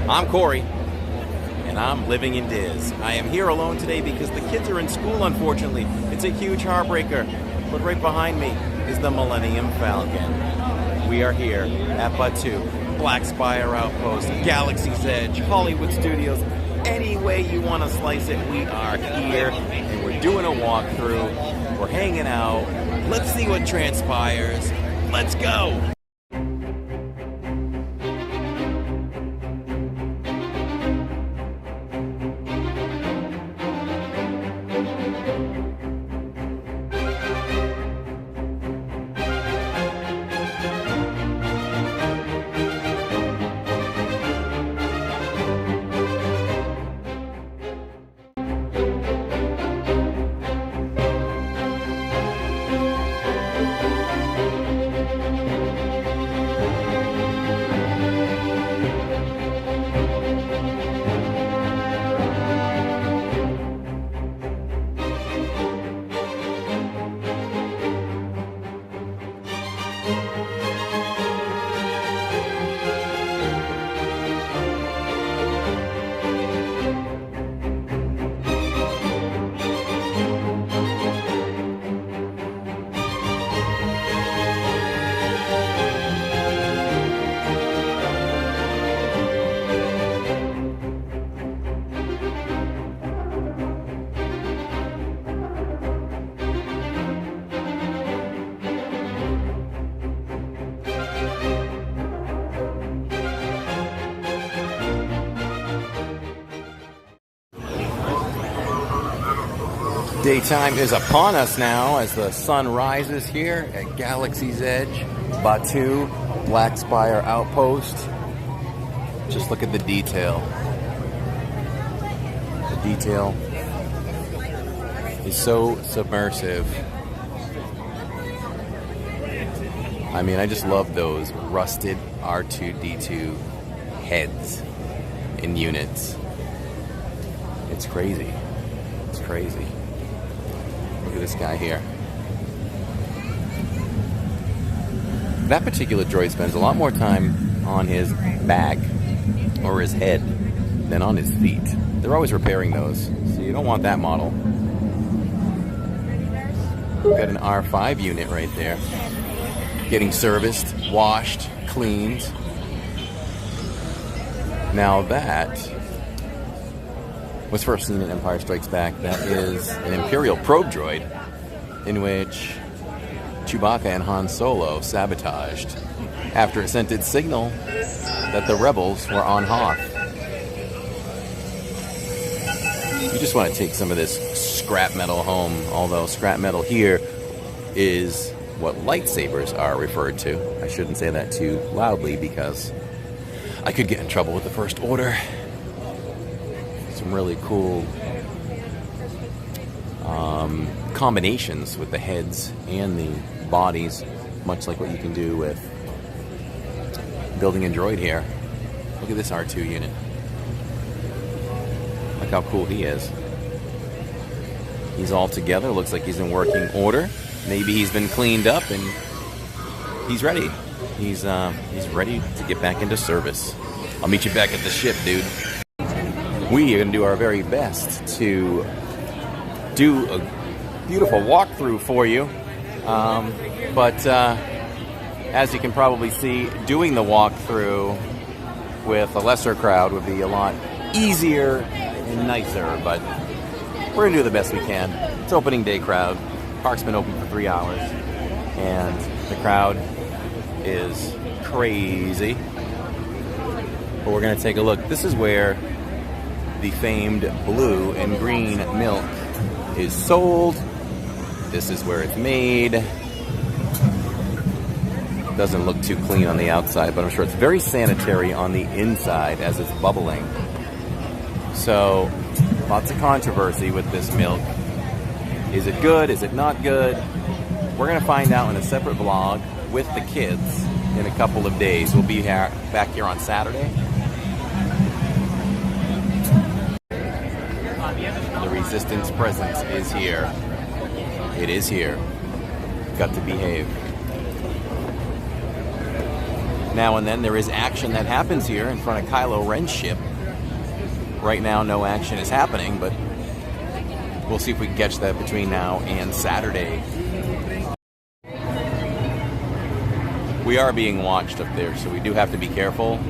I'm Corey, and I'm living in Diz. I am here alone today because the kids are in school, unfortunately. It's a huge heartbreaker. But right behind me is the Millennium Falcon. We are here at Batu, Black Spire Outpost, Galaxy's Edge, Hollywood Studios. Any way you want to slice it, we are here, and we're doing a walkthrough. We're hanging out. Let's see what transpires. Let's go! Daytime is upon us now as the sun rises here at Galaxy's Edge, Batu, Black Spire Outpost. Just look at the detail. The detail is so submersive. I mean, I just love those rusted R2-D2 heads in units. It's crazy. It's crazy. Look at this guy here. That particular droid spends a lot more time on his back or his head than on his feet. They're always repairing those, so you don't want that model. We've got an R5 unit right there, getting serviced, washed, cleaned. Now that was first seen in Empire Strikes Back. That is an Imperial probe droid in which Chewbacca and Han Solo sabotaged after it sent its signal that the rebels were on Hoth. You just want to take some of this scrap metal home, although scrap metal here is what lightsabers are referred to. I shouldn't say that too loudly because I could get in trouble with the First Order. Some really cool combinations with the heads and the bodies, much like what you can do with building a droid here. Look at this R2 unit. Look how cool he is. He's all together. Looks like he's in working order. Maybe he's been cleaned up and he's ready. He's ready to get back into service. I'll meet you back at the ship, dude. We are going to do our very best to do a beautiful walkthrough for you. But as you can probably see, doing the walkthrough with a lesser crowd would be a lot easier and nicer. But we're going to do the best we can. It's opening day crowd. Park's been open for 3 hours. And the crowd is crazy. But we're going to take a look. This is where the famed blue and green milk is sold. This is where it's made. Doesn't look too clean on the outside, but I'm sure it's very sanitary on the inside as it's bubbling. So, lots of controversy with this milk. Is it good? Is it not good? We're going to find out in a separate vlog with the kids in a couple of days. We'll be back here on Saturday. The Resistance presence is here. It is here. Got to behave. Now and then there is action that happens here in front of Kylo Ren's ship. Right now, no action is happening, but we'll see if we can catch that between now and Saturday. We are being watched up there, so we do have to be careful.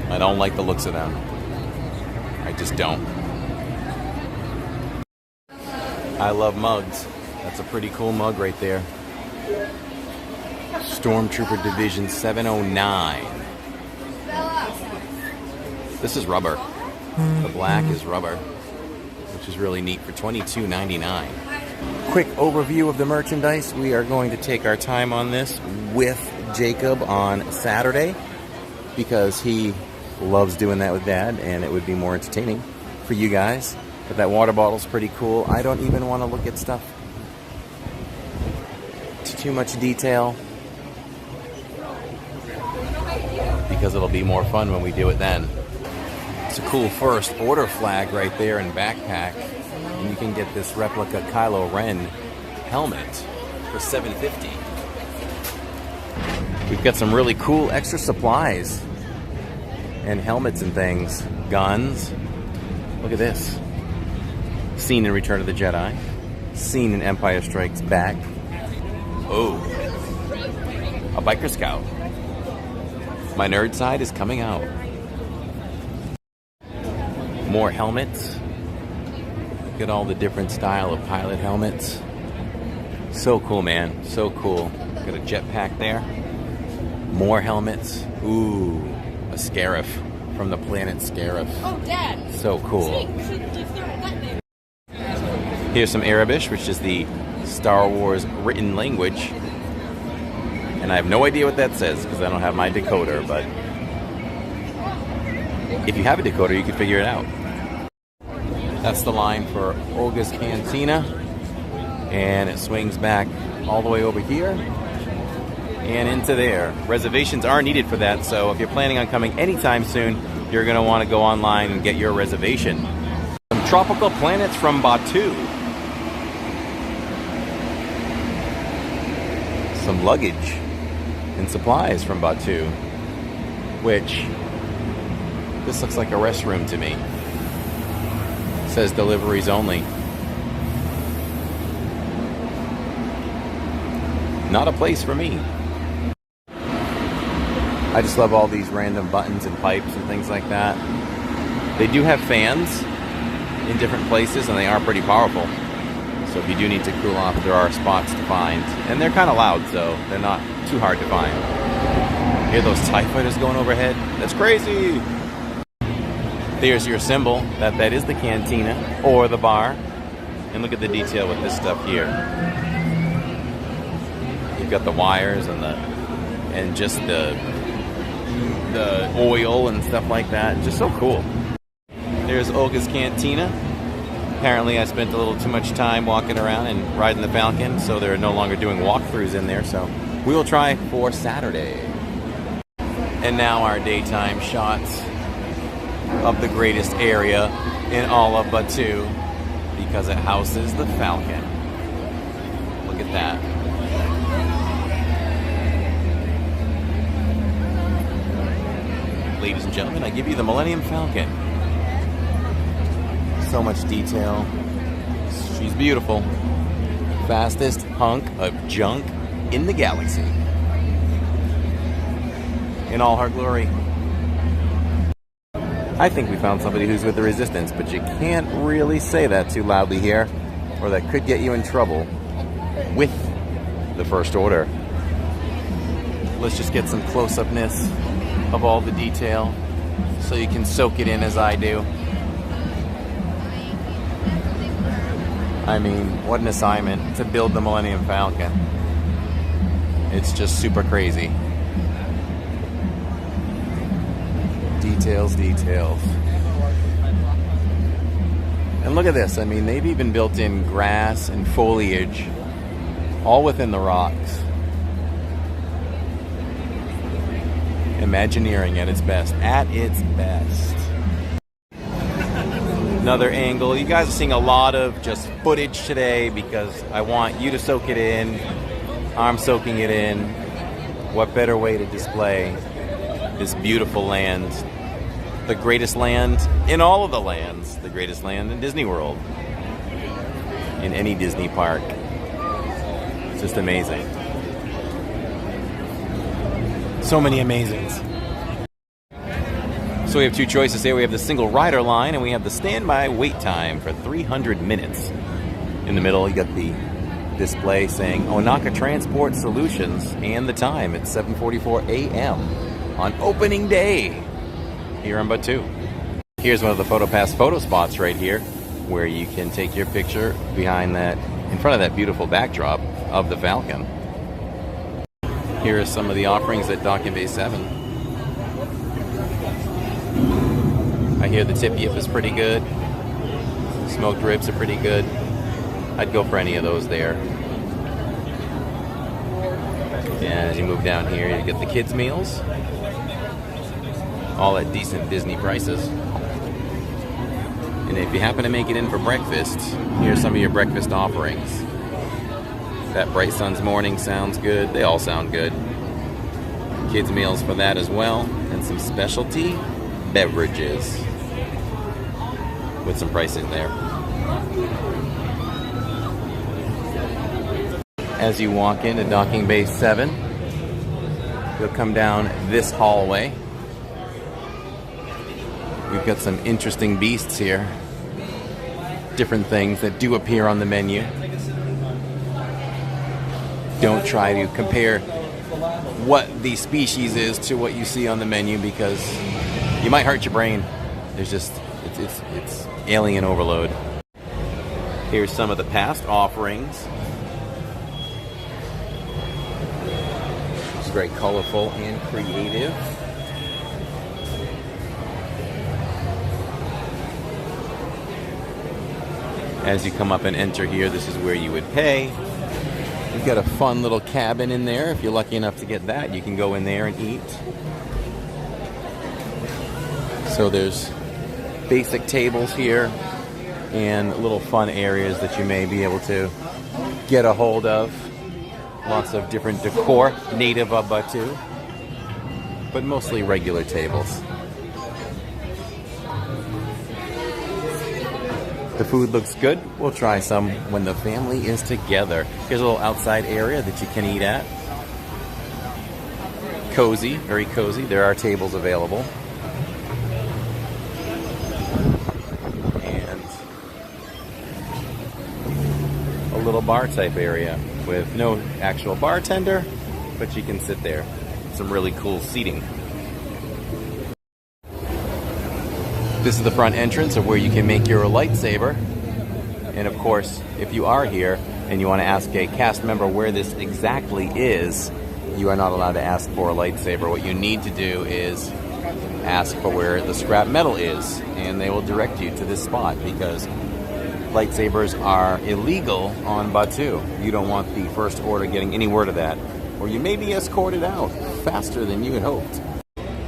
I don't like the looks of them. I just don't. I love mugs. That's a pretty cool mug right there. Stormtrooper Division 709. This is rubber. The black is rubber, which is really neat for $22.99. Quick overview of the merchandise. We are going to take our time on this with Jacob on Saturday because he loves doing that with Dad, and it would be more entertaining for you guys. But that water bottle's pretty cool. I don't even want to look at stuff to too much detail because it'll be more fun when we do it then. It's a cool first order flag right there and backpack. And you can get this replica Kylo Ren helmet for $7.50. We've got some really cool extra supplies and helmets and things. Guns. Look at this. Seen in Return of the Jedi. Seen in Empire Strikes Back. Oh. A biker scout. My nerd side is coming out. More helmets. Look at all the different style of pilot helmets. So cool, man. So cool. Got a jetpack there. More helmets. Ooh, a Scarif from the planet Scarif. Oh, Dad. So cool. Here's some Arabic, which is the Star Wars written language. And I have no idea what that says because I don't have my decoder, but if you have a decoder, you can figure it out. That's the line for Olga's Cantina. And it swings back all the way over here and into there. Reservations are needed for that, so if you're planning on coming anytime soon, you're going to want to go online and get your reservation. Some tropical planets from Batuu. Some luggage and supplies from Batuu, which this looks like a restroom to me. It says deliveries only. Not a place for me. I just love all these random buttons and pipes and things like that. They do have fans in different places and they are pretty powerful. So if you do need to cool off, there are spots to find. And they're kind of loud, so they're not too hard to find. Hear those TIE fighters going overhead? That's crazy! There's your symbol. That is the cantina or the bar. And look at the detail with this stuff here. You've got the wires and just the oil and stuff like that. Just so cool. There's Olga's Cantina. Apparently I spent a little too much time walking around and riding the Falcon, so they're no longer doing walkthroughs in there, so we will try for Saturday. And now our daytime shots of the greatest area in all of Batuu because it houses the Falcon. Look at that. Ladies and gentlemen, I give you the Millennium Falcon. So much detail. She's beautiful. Fastest hunk of junk in the galaxy. In all her glory. I think we found somebody who's with the Resistance, but you can't really say that too loudly here, or that could get you in trouble with the First Order. Let's just get some close-upness of all the detail so you can soak it in as I do. I mean, what an assignment to build the Millennium Falcon. It's just super crazy. Details, details. And look at this. I mean, they've even built in grass and foliage all within the rocks. Imagineering at its best. At its best. Another angle. You guys are seeing a lot of just footage today because I want you to soak it in. I'm soaking it in. What better way to display this beautiful land, the greatest land in all of the lands, the greatest land in Disney World, in any Disney park. It's just amazing. So many amazings. So we have two choices here. We have the single rider line and we have the standby wait time for 300 minutes. In the middle, you got the display saying Onaka Transport Solutions and the time. It's 7:44 a.m. on opening day here on Batuu. Here's one of the PhotoPass photo spots right here where you can take your picture behind that, in front of that beautiful backdrop of the Falcon. Here are some of the offerings at Docking Bay 7. I hear the tip yip is pretty good. Smoked ribs are pretty good. I'd go for any of those there. And as you move down here, you get the kids' meals. All at decent Disney prices. And if you happen to make it in for breakfast, here's some of your breakfast offerings. That Bright Sun's Morning sounds good. They all sound good. Kids' meals for that as well. And some specialty beverages with some pricing there. As you walk into Docking Bay 7, you'll come down this hallway. We've got some interesting beasts here. Different things that do appear on the menu. Don't try to compare what the species is to what you see on the menu because you might hurt your brain. There's just, it's alien overload. Here's some of the past offerings. It's very colorful and creative. As you come up and enter here, this is where you would pay. You've got a fun little cabin in there. If you're lucky enough to get that, you can go in there and eat. So there's basic tables here and little fun areas that you may be able to get a hold of. Lots of different decor, native of Batuu, but mostly regular tables. The food looks good. We'll try some when the family is together. Here's a little outside area that you can eat at. Cozy, very cozy. There are tables available. And a little bar type area with no actual bartender, but you can sit there. Some really cool seating. This is the front entrance of where you can make your lightsaber. And of course, if you are here and you want to ask a cast member where this exactly is, you are not allowed to ask for a lightsaber. What you need to do is ask for where the scrap metal is, and they will direct you to this spot because lightsabers are illegal on Batuu. You don't want the First Order getting any word of that, or you may be escorted out faster than you had hoped.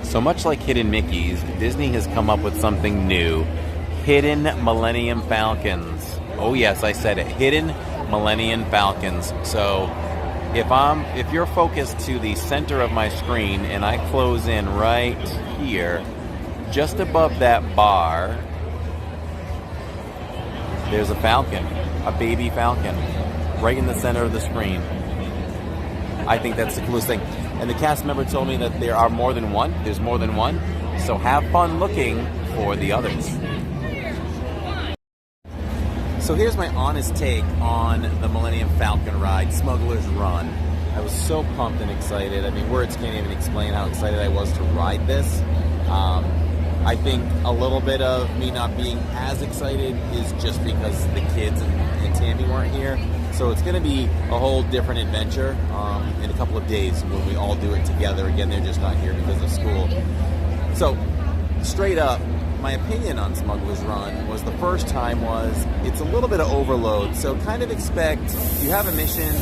So much like Hidden Mickeys, Disney has come up with something new. Hidden Millennium Falcons. Oh yes, I said it. Hidden Millennium Falcons. So if you're focused to the center of my screen and I close in right here, just above that bar, there's a falcon, a baby falcon, right in the center of the screen. I think that's the coolest thing. And the cast member told me that there are more than one. There's more than one. So have fun looking for the others. So here's my honest take on the Millennium Falcon ride, Smuggler's Run. I was so pumped and excited. I mean, words can't even explain how excited I was to ride this. I think a little bit of me not being as excited is just because the kids and Tammy weren't here. So it's going to be a whole different adventure in a couple of days when we all do it together. Again, they're just not here because of school. So, straight up, my opinion on Smuggler's Run was the first time was it's a little bit of overload. So kind of expect, you have a mission,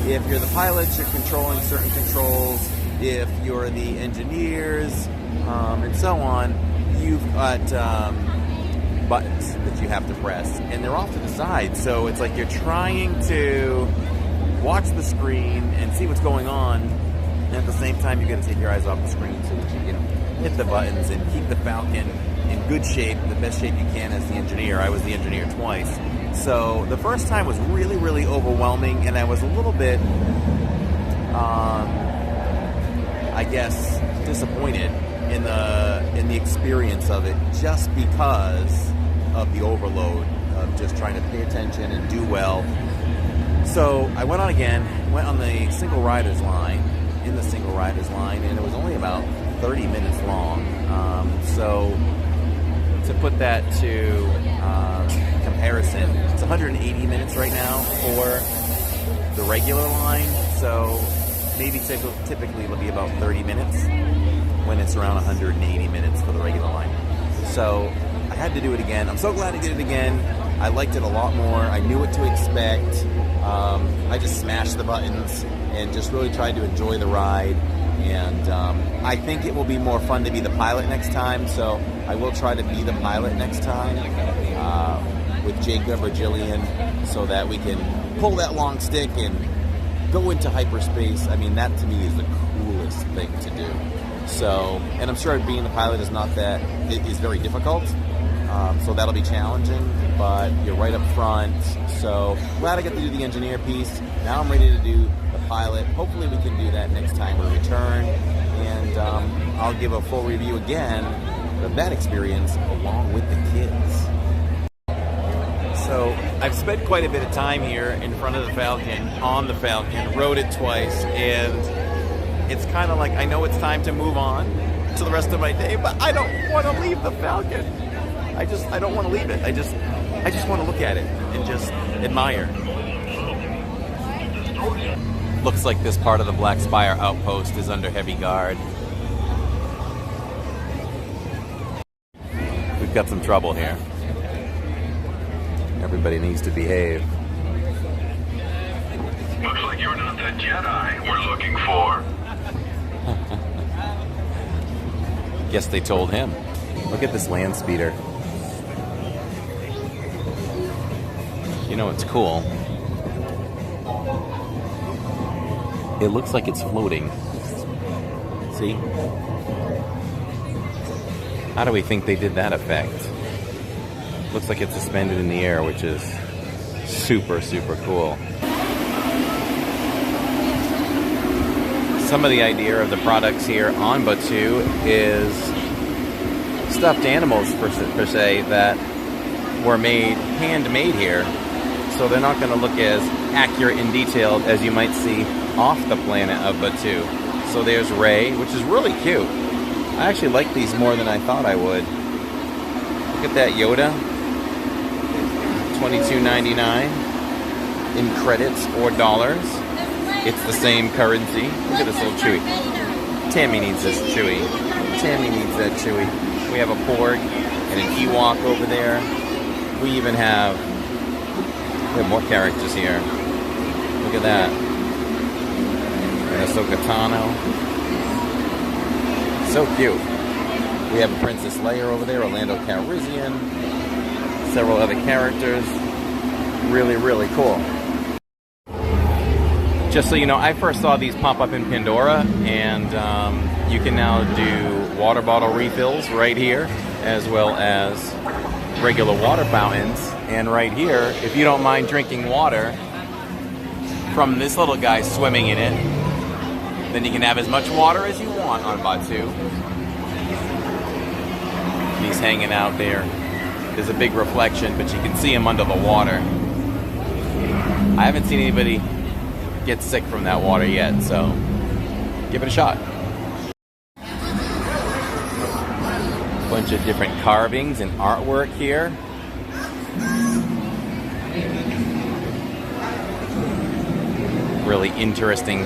if you're the pilots, you're controlling certain controls. If you're the engineers and so on, you've got buttons that you have to press, and they're off to the side. So it's like you're trying to watch the screen and see what's going on, And at the same time, you got to take your eyes off the screen so that you can hit the buttons and keep the Falcon in good shape, the best shape you can as the engineer. I was the engineer twice. So the first time was really, really overwhelming, and I was a little bit, I guess, disappointed in the experience of it, just because of the overload of just trying to pay attention and do well. So I went on again, went on the single riders line, and it was only about 30 minutes long. So to put that to comparison, it's 180 minutes right now for the regular line. So maybe typically it'll be about 30 minutes when it's around 180 minutes for the regular line. So I had to do it again. I'm so glad I did it again. I liked it a lot more. I knew what to expect. I just smashed the buttons and just really tried to enjoy the ride. And I think it will be more fun to be the pilot next time. So I will try to be the pilot next time with Jacob or Jillian, so that we can pull that long stick and go into hyperspace. I mean, that to me is the coolest thing to do. So, and I'm sure being the pilot is not that, it is very difficult. So that'll be challenging, but you're right up front. So glad I got to do the engineer piece. Now I'm ready to do the pilot. Hopefully we can do that next time we return. And I'll give a full review again of that experience along with the kids. So I've spent quite a bit of time here in front of the Falcon, on the Falcon, rode it twice, and it's kind of like I know it's time to move on to the rest of my day, but I don't want to leave the Falcon. I don't want to leave it. I just want to look at it and just admire. Looks like this part of the Black Spire outpost is under heavy guard. We've got some trouble here. Everybody needs to behave. Looks like you're not the Jedi we're looking for. Guess they told him. Look at this land speeder. You know, it's cool. It looks like it's floating. See? How do we think they did that effect? Looks like it's suspended in the air, which is super, super cool. Some of the idea of the products here on Batuu is stuffed animals, per se, that were handmade here. So they're not going to look as accurate and detailed as you might see off the planet of Batuu. So there's Rey, which is really cute. I actually like these more than I thought I would. Look at that Yoda. $22.99 in credits or dollars. It's the same currency. Look at this little Chewie. Tammy needs this Chewie. Tammy needs that Chewie. We have a Porg and an Ewok over there. We even have more characters here. Look at that. And Ahsoka Tano. So cute. We have a Princess Leia over there, Orlando Calrissian, several other characters. Really, really cool. Just so you know, I first saw these pop up in Pandora, and you can now do water bottle refills right here, as well as regular water fountains. And right here, if you don't mind drinking water from this little guy swimming in it, then you can have as much water as you want on Batuu. He's hanging out there. There's a big reflection, but you can see him under the water. I haven't seen anybody get sick from that water yet, so give it a shot. Bunch of different carvings and artwork here. Really interesting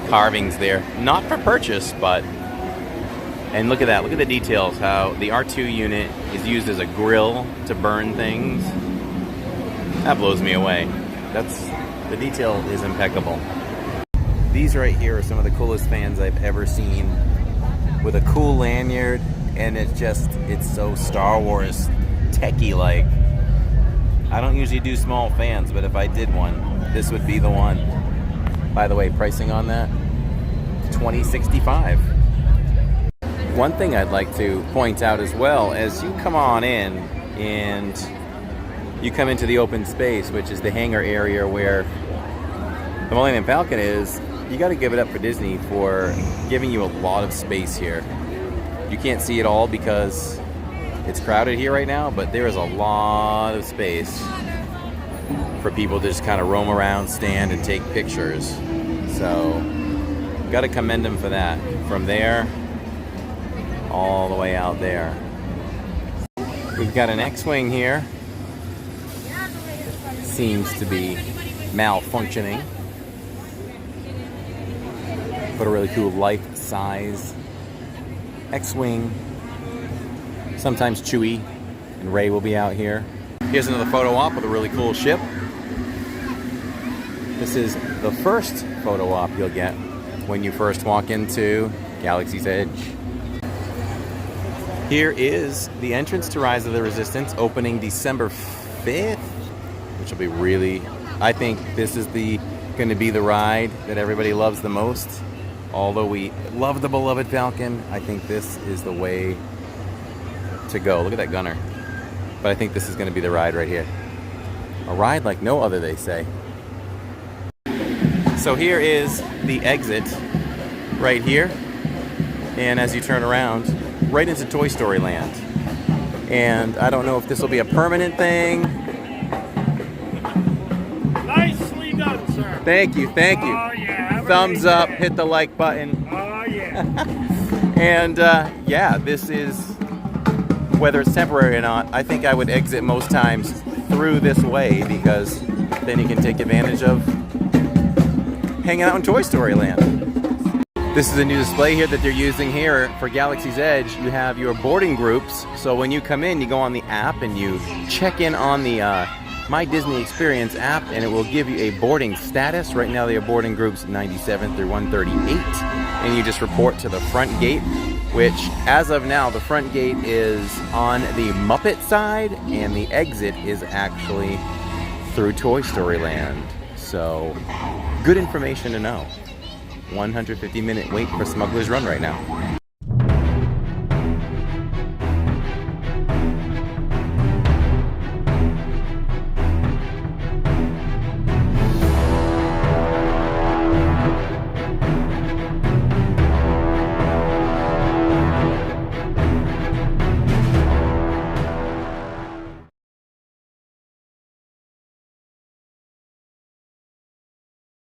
carvings there. Not for purchase, but... And look at that. Look at the details. How the R2 unit is used as a grill to burn things. That blows me away. The detail is impeccable. These right here are some of the coolest fans I've ever seen. With a cool lanyard, and it's so Star Wars techie-like. I don't usually do small fans, but if I did one, this would be the one. By the way, pricing on that, 2065. One thing I'd like to point out as well, as you come on in and you come into the open space, which is the hangar area where the Millennium Falcon is, you got to give it up for Disney for giving you a lot of space here. You can't see it all because it's crowded here right now, but there is a lot of space for people to just kind of roam around, stand, and take pictures. So, got to commend them for that. From there, all the way out there. We've got an X-Wing here. Seems to be malfunctioning. But a really cool life-size X-Wing. Sometimes Chewie and Rey will be out here. Here's another photo op with a really cool ship. This is the first photo op you'll get when you first walk into Galaxy's Edge. Here is the entrance to Rise of the Resistance, opening December 5th, which will be really, I think this is going to be the ride that everybody loves the most. Although we love the beloved Falcon, I think this is the way to go. Look at that gunner. But I think this is going to be the ride right here. A ride like no other, they say. So here is the exit right here. And as you turn around, right into Toy Story Land. And I don't know if this will be a permanent thing. Nicely done, sir. Thank you, thank you. Oh, yeah. Thumbs up, hit the like button. Oh, yeah. And yeah, this is, whether it's temporary or not, I think I would exit most times through this way because then you can take advantage of hanging out in Toy Story Land. This is a new display here that they're using here for Galaxy's Edge. You have your boarding groups. So when you come in, you go on the app and you check in on the My Disney Experience app, and it will give you a boarding status. Right now they are boarding groups 97 through 138. And you just report to the front gate, which as of now, the front gate is on the Muppet side, and the exit is actually through Toy Story Land. So, good information to know. 150-minute wait for Smuggler's Run right now.